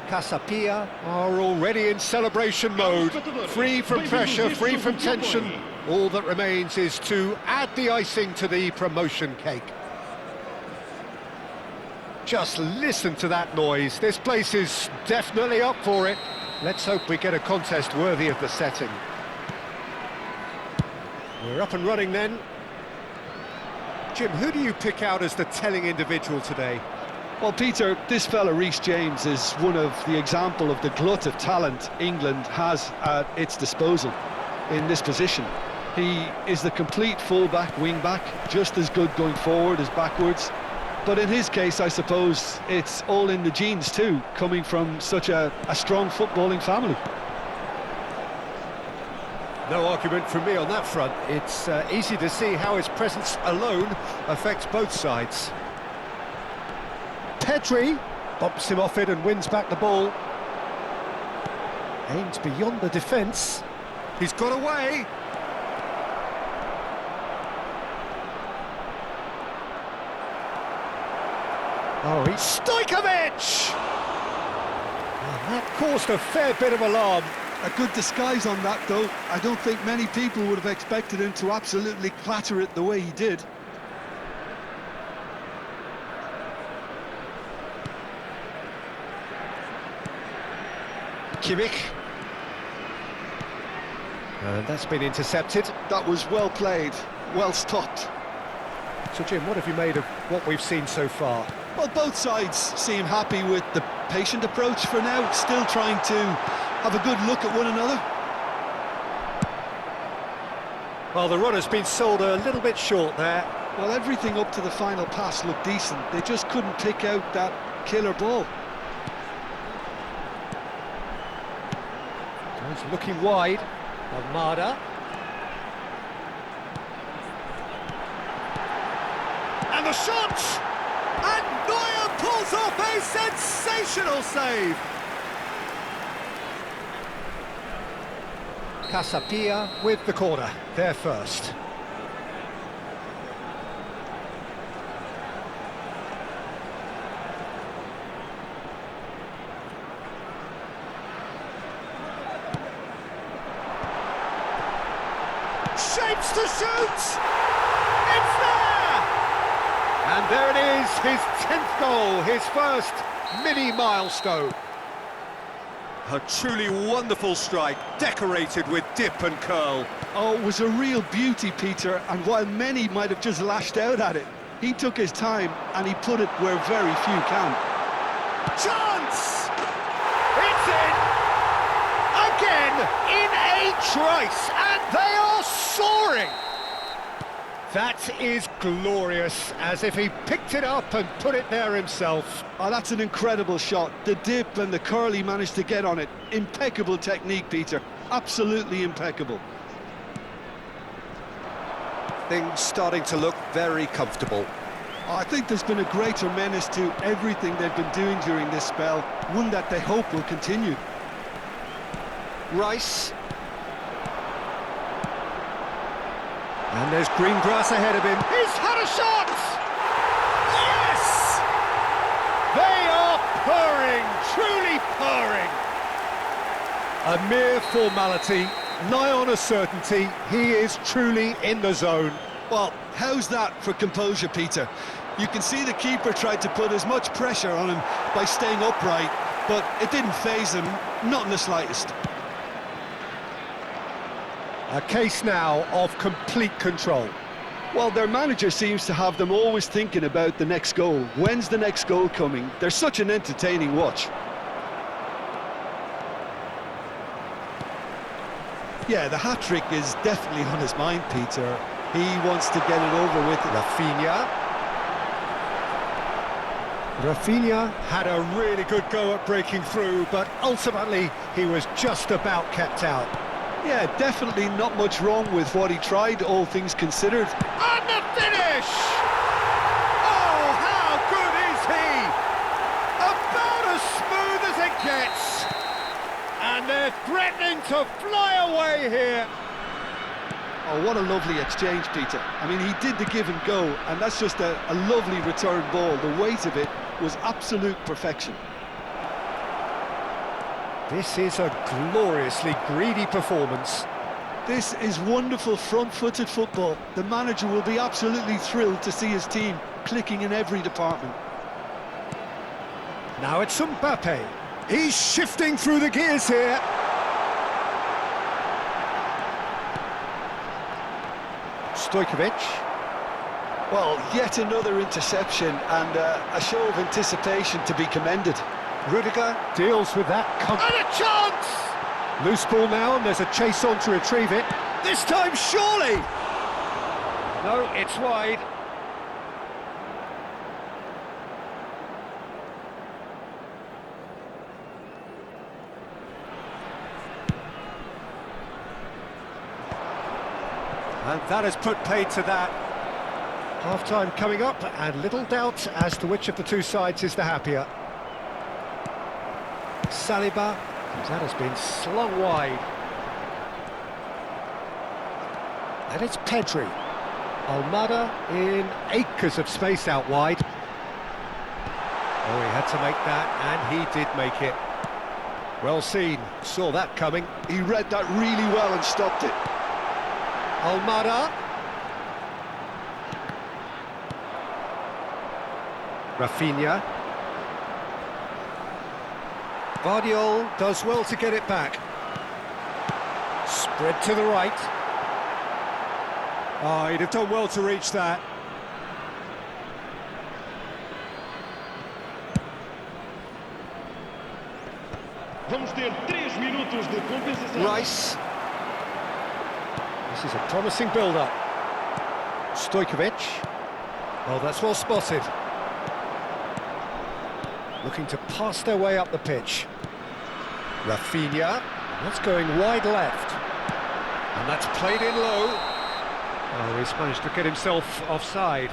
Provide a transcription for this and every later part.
Casapia are already in celebration mode, free from pressure, free from tension. All that remains is to add the icing to the promotion cake. Just listen to that noise. This place is definitely up for it. Let's hope we get a contest worthy of the setting. We're up and running then. Jim, who do you pick out as the telling individual today? Well, Peter, this fella Reece James is one of the example of the glut of talent England has at its disposal in this position. He is the complete full-back, wing-back, just as good going forward as backwards. But in his case, I suppose it's all in the genes too, coming from such a strong footballing family. No argument from me on that front. It's easy to see how his presence alone affects both sides. Pedri bumps him off it and wins back the ball. Aims beyond the defence. He's got away. Oh, he's Stojkovic! Well, that caused a fair bit of alarm. A good disguise on that, though. I don't think many people would have expected him to absolutely clatter it the way he did. Kimmich. And that's been intercepted. That was well played, well stopped. So, Jim, what have you made of what we've seen so far? Well, both sides seem happy with the patient approach for now, still trying to have a good look at one another. Well, the run has been sold a little bit short there. Well, everything up to the final pass looked decent. They just couldn't pick out that killer ball. He's looking wide. Almada. And the shot! And Neuer pulls off a sensational save! Casapia with the corner, there first. Shapes to shoot! It's there! And there it is, his 10th goal, his first mini milestone. A truly wonderful strike, decorated with dip and curl. Oh, it was a real beauty, Peter, and while many might have just lashed out at it, he took his time and he put it where very few can. Chance! It's in! Again, in a trice, and they are soaring! That is glorious, as if he picked it up and put it there himself. Oh, that's an incredible shot. The dip and the curl he managed to get on it. Impeccable technique, Peter. Absolutely impeccable. Things starting to look very comfortable. Oh, I think there's been a greater menace to everything they've been doing during this spell, one that they hope will continue. Rice. And there's green grass ahead of him. He's had a shot! Yes! They are purring, truly purring. A mere formality, nigh on a certainty. He is truly in the zone. Well, how's that for composure, Peter? You can see the keeper tried to put as much pressure on him by staying upright, but it didn't faze him, not in the slightest. A case now of complete control. Well, their manager seems to have them always thinking about the next goal. When's the next goal coming? They're such an entertaining watch. Yeah, the hat-trick is definitely on his mind, Peter. He wants to get it over with. Rafinha had a really good go at breaking through, but ultimately he was just about kept out. Yeah, definitely not much wrong with what he tried, all things considered. And the finish! Oh, how good is he? About as smooth as it gets. And they're threatening to fly away here. Oh, what a lovely exchange, Peter. I mean, he did the give and go, and that's just a lovely return ball. The weight of it was absolute perfection. This is a gloriously greedy performance. This is wonderful front-footed football. The manager will be absolutely thrilled to see his team clicking in every department. Now it's Mbappe. He's shifting through the gears here. Stojkovic. Well, yet another interception and a show of anticipation to be commended. Rudiger deals with that. And a chance! Loose ball now, and there's a chase on to retrieve it. This time, surely! No, it's wide. And that has put paid to that. Half-time coming up, and little doubt as to which of the two sides is the happier. Saliba, that has been slung wide. And it's Pedri. Almada in acres of space out wide. Oh, he had to make that, and he did make it. Well seen, saw that coming. He read that really well and stopped it. Almada. Rafinha. Guardiola does well to get it back. Spread to the right. Oh, he'd have done well to reach that. Vamos ter 3 minutos de compensação. Rice. This is a promising build-up. Stojkovic. Oh, that's well spotted. Looking to pass their way up the pitch. Rafinha. That's going wide left. And that's played in low. Oh, he's managed to get himself offside.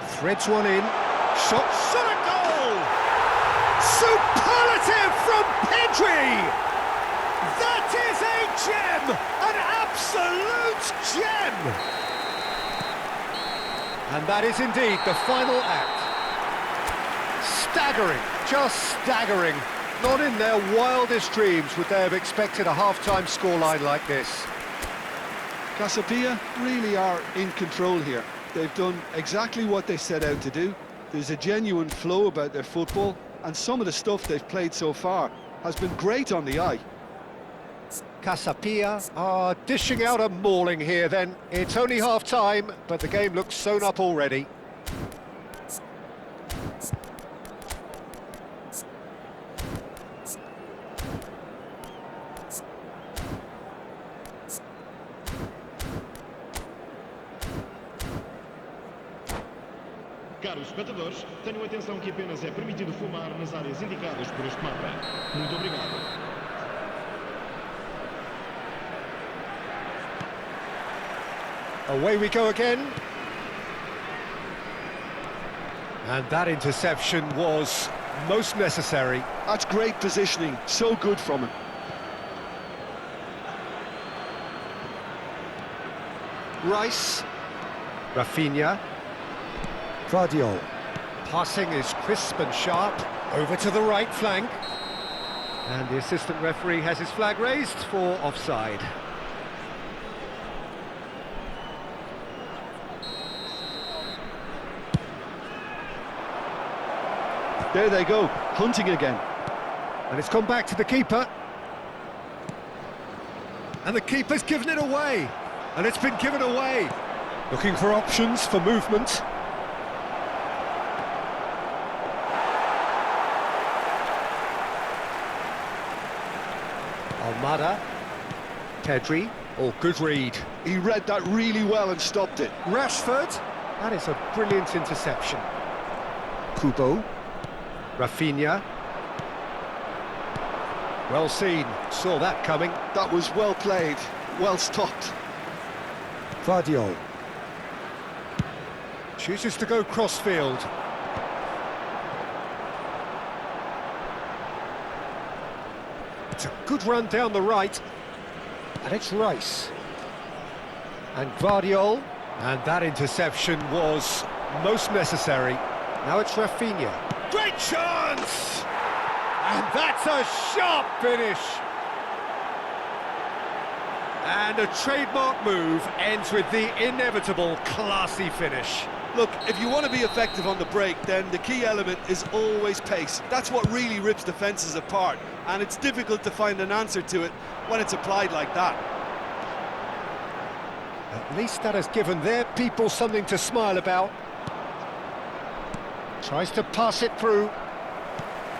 Threads one in. Shot a goal! Superlative from Pedri! That is a gem! An absolute gem! And that is indeed the final act. Staggering, just staggering. Not in their wildest dreams would they have expected a half-time scoreline like this. Casapia really are in control here. They've done exactly what they set out to do. There's a genuine flow about their football, and some of the stuff they've played so far has been great on the eye. Casapia are dishing out a mauling here then. It's only half-time, but the game looks sewn up already. Caros espectadores, tenham atenção que apenas é permitido fumar nas áreas indicadas por este mapa. Muito obrigado. Away we go again. And that interception was most necessary. That's great positioning, so good from him. Rice. Rafinha. Guardiola. Passing is crisp and sharp. Over to the right flank. And the assistant referee has his flag raised for offside. There they go, hunting again. And it's gone back to the keeper. And the keeper's given it away. And it's been given away. Looking for options for movement. Almada. Pedri. Oh, good read. He read that really well and stopped it. Rashford. That is a brilliant interception. Kubo. Rafinha. Well seen, saw that coming. That was well played, well stopped. Guardiola. Chooses to go crossfield. It's a good run down the right. And it's Rice. And Guardiol. And that interception was most necessary. Now it's Rafinha. Great chance! And that's a sharp finish. And a trademark move ends with the inevitable classy finish. Look, if you want to be effective on the break, then the key element is always pace. That's what really rips defences apart, and it's difficult to find an answer to it when it's applied like that. At least that has given their people something to smile about. Tries to pass it through.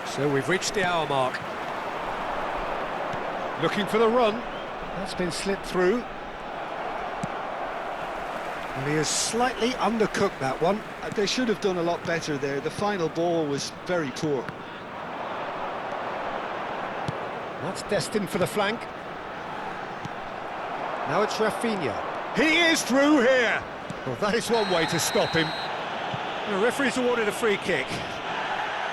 So we've reached the hour mark. Looking for the run. That's been slipped through. And he has slightly undercooked that one. They should have done a lot better there. The final ball was very poor. That's destined for the flank. Now it's Rafinha. He is through here! Well, that is one way to stop him. The referee's awarded a free kick.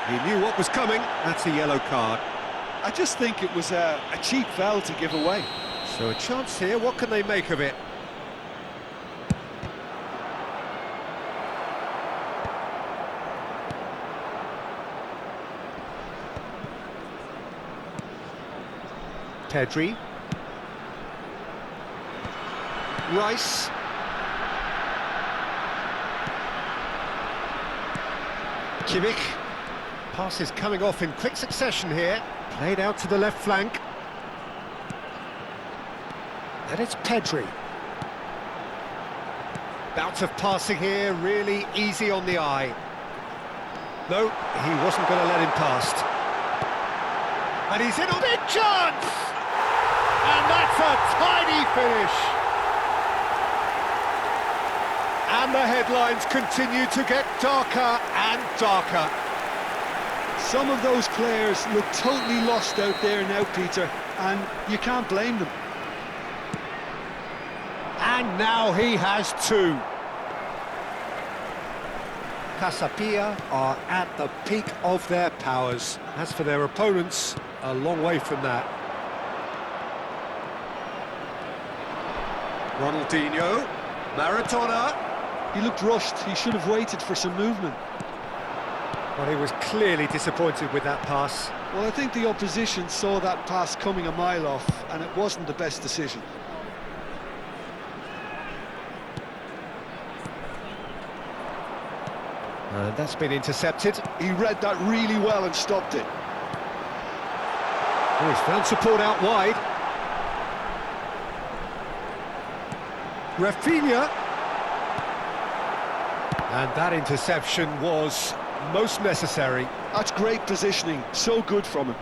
He knew what was coming. That's a yellow card. I just think it was a cheap foul to give away. So a chance here, what can they make of it? Pedri. Rice. Kimmich. Pass is coming off in quick succession here. Played out to the left flank. And it's Pedri. Bout of passing here, really easy on the eye. No, he wasn't going to let him past. And he's in a big chance! And that's a tidy finish. And the headlines continue to get darker and darker. Some of those players look totally lost out there now, Peter, and you can't blame them. And now he has two. Casapia are at the peak of their powers. As for their opponents, a long way from that. Ronaldinho, Maradona. He looked rushed. He should have waited for some movement. Well, he was clearly disappointed with that pass. Well, I think the opposition saw that pass coming a mile off, and it wasn't the best decision. And that's been intercepted. He read that really well and stopped it. Oh, he's found support out wide. Rafinha. And that interception was most necessary. That's great positioning, so good from him.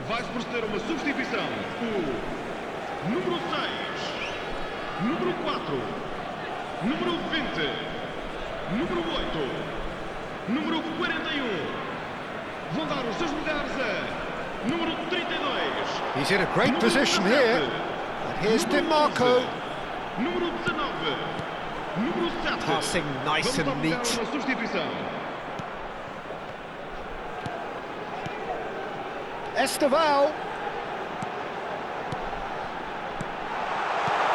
Vai-se proceder a uma substituição. O número 6, número 4, número 20, número 8 número 41. Vão dar os seus lugares a número 32. He's in a great position here. And here's DiMarco. Número 19. Número 7. Passing nice and Vamos neat. uma substituição. Esteval.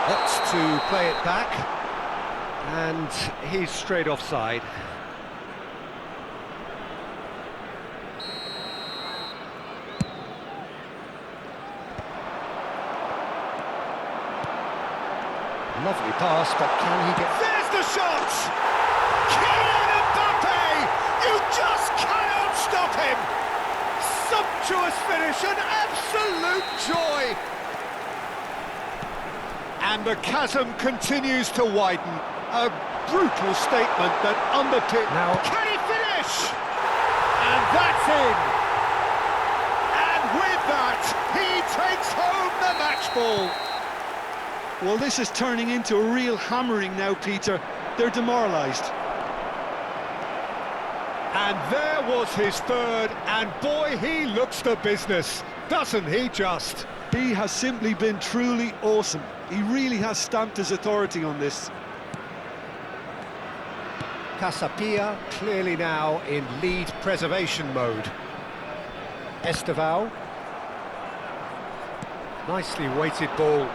Opts to play it back. And he's straight offside. Lovely pass, but can he get... There's the shot! Kylian Mbappe! You just cannot stop him! Sumptuous finish, an absolute joy! And the chasm continues to widen. A brutal statement that underpins... Now, can he finish? And that's in! And with that, he takes home the match ball. Well, this is turning into a real hammering now, Peter. They're demoralised. And there was his third, and boy, he looks the business, doesn't he just? He has simply been truly awesome. He really has stamped his authority on this. Casapia clearly now in lead preservation mode. Esteval. Nicely weighted ball.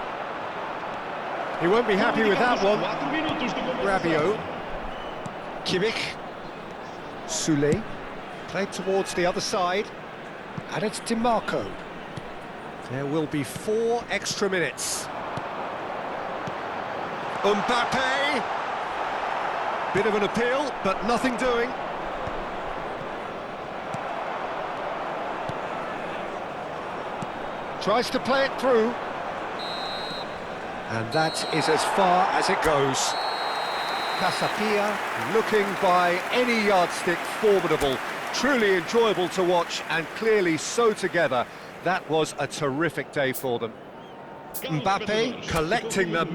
He won't be happy with that one. Rabiot. Kimmich. Soulé. Played towards the other side. And it's DiMarco. There will be 4 extra minutes. Mbappe. Bit of an appeal, but nothing doing. Tries to play it through. And that is as far as it goes. Casapia, looking by any yardstick formidable, truly enjoyable to watch and clearly so together. That was a terrific day for them. Mbappe collecting the match.